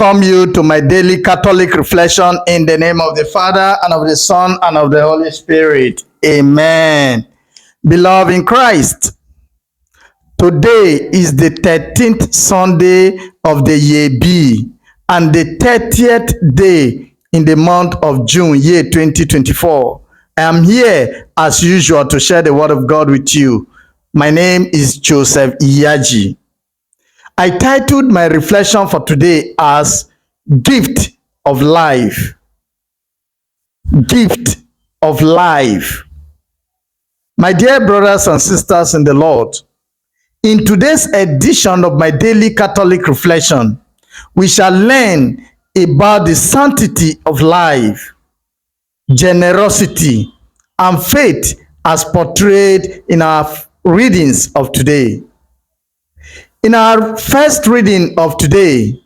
welcome you to my daily Catholic reflection in the name of the Father, and of the Son, and of the Holy Spirit. Amen. Beloved in Christ, today is the 13th Sunday of the year B and the 30th day in the month of June, year 2024. I am here as usual to share the word of God with you. My name is Joseph Lyaji. I titled my reflection for today as Gift of Life. Gift of Life. My dear brothers and sisters in the Lord, in today's edition of my daily Catholic reflection, we shall learn about the sanctity of life, generosity, and faith as portrayed in our readings of today. In our first reading of today,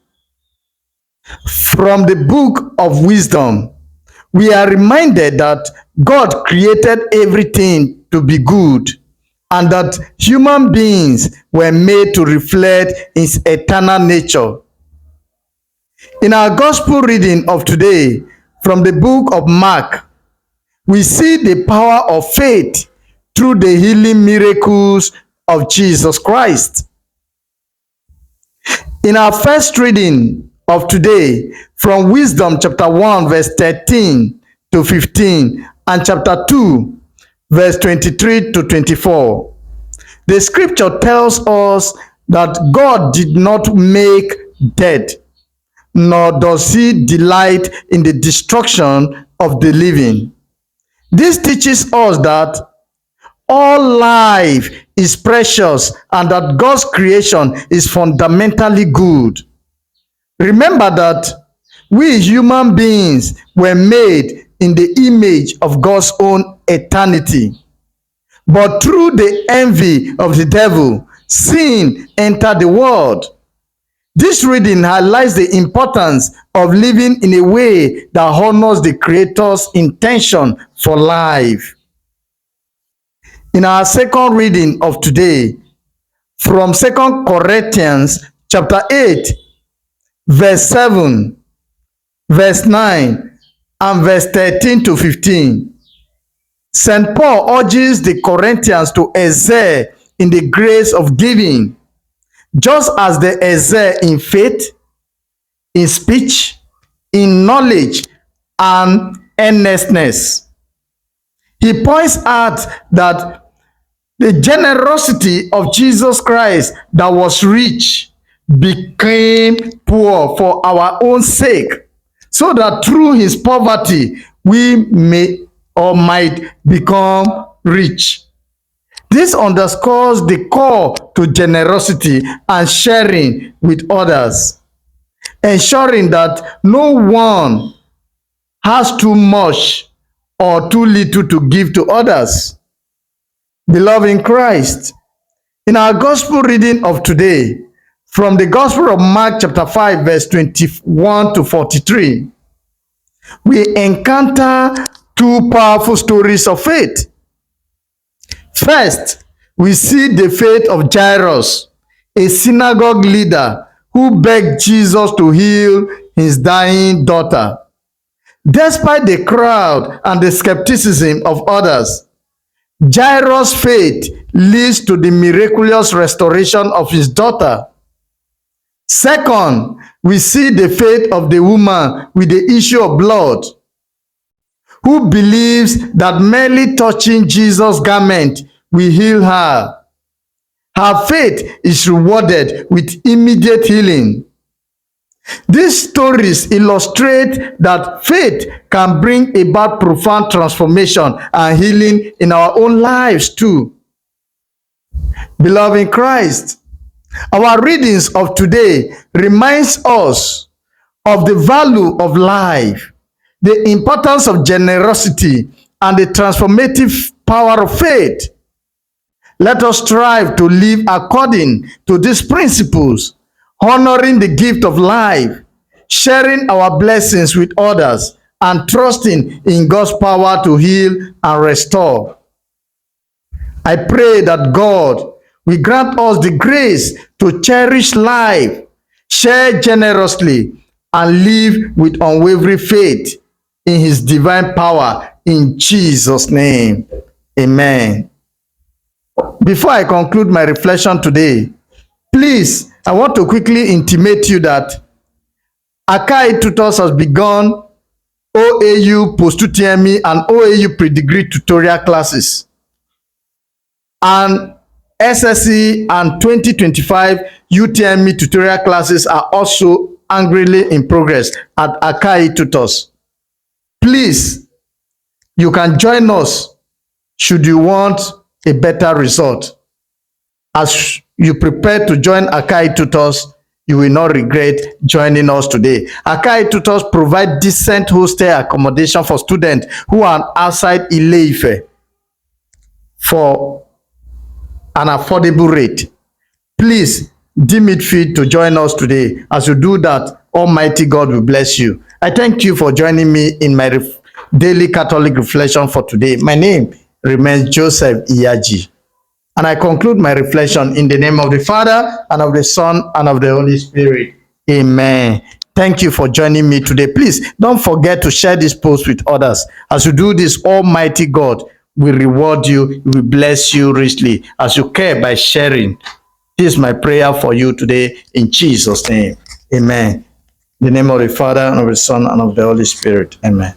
from the book of Wisdom, we are reminded that God created everything to be good and that human beings were made to reflect His eternal nature. In our gospel reading of today, from the book of Mark, we see the power of faith through the healing miracles of Jesus Christ. In our first reading of today, from Wisdom chapter 1 verse 13 to 15 and chapter 2 verse 23 to 24, the scripture tells us that God did not make death, nor does He delight in the destruction of the living. This teaches us that all life is precious and that God's creation is fundamentally good. Remember that we human beings were made in the image of God's own eternity. But through the envy of the devil, sin entered the world. This reading highlights the importance of living in a way that honors the Creator's intention for life. In our second reading of today, from 2 Corinthians chapter 8, verse 7, verse 9, and verse 13 to 15, St. Paul urges the Corinthians to excel in the grace of giving, just as they excel in faith, in speech, in knowledge, and earnestness. He points out that the generosity of Jesus Christ that was rich became poor for our own sake, so that through His poverty we may or might become rich. This underscores the call to generosity and sharing with others, ensuring that no one has too much or too little to give to others. Beloved in Christ, in our gospel reading of today, from the Gospel of Mark chapter 5 verse 21 to 43, we encounter two powerful stories of faith. First, we see the faith of Jairus, a synagogue leader who begged Jesus to heal his dying daughter. Despite the crowd and the skepticism of others, Jairus' faith leads to the miraculous restoration of his daughter. Second, we see the faith of the woman with the issue of blood, who believes that merely touching Jesus' garment will heal her. Her faith is rewarded with immediate healing. These stories illustrate that faith can bring about profound transformation and healing in our own lives too. Beloved in Christ, our readings of today reminds us of the value of life, the importance of generosity, and the transformative power of faith. Let us strive to live according to these principles, honoring the gift of life, sharing our blessings with others, and trusting in God's power to heal and restore. I pray that God will grant us the grace to cherish life, share generously, and live with unwavering faith in his divine power in Jesus' name. Amen. Before I conclude my reflection today, please, I want to quickly intimate you that Akai Tutors has begun OAU post-UTME and OAU pre-degree tutorial classes. And SSE and 2025 UTME tutorial classes are also angrily in progress at Akai Tutors. Please, you can join us should you want a better result. As you prepare to join Akai Tutors, you will not regret joining us today. Akai Tutors provide decent hostel accommodation for students who are outside Ile-Ife for an affordable rate. Please deem it fit to join us today. As you do that, Almighty God will bless you. I thank you for joining me in my daily Catholic reflection for today. My name remains Joseph lyaji. And I conclude my reflection in the name of the Father, and of the Son, and of the Holy Spirit. Amen. Thank you for joining me today. Please don't forget to share this post with others. As you do this, Almighty God will reward you, will bless you richly as you care by sharing. This is my prayer for you today in Jesus' name. Amen. In the name of the Father, and of the Son, and of the Holy Spirit. Amen.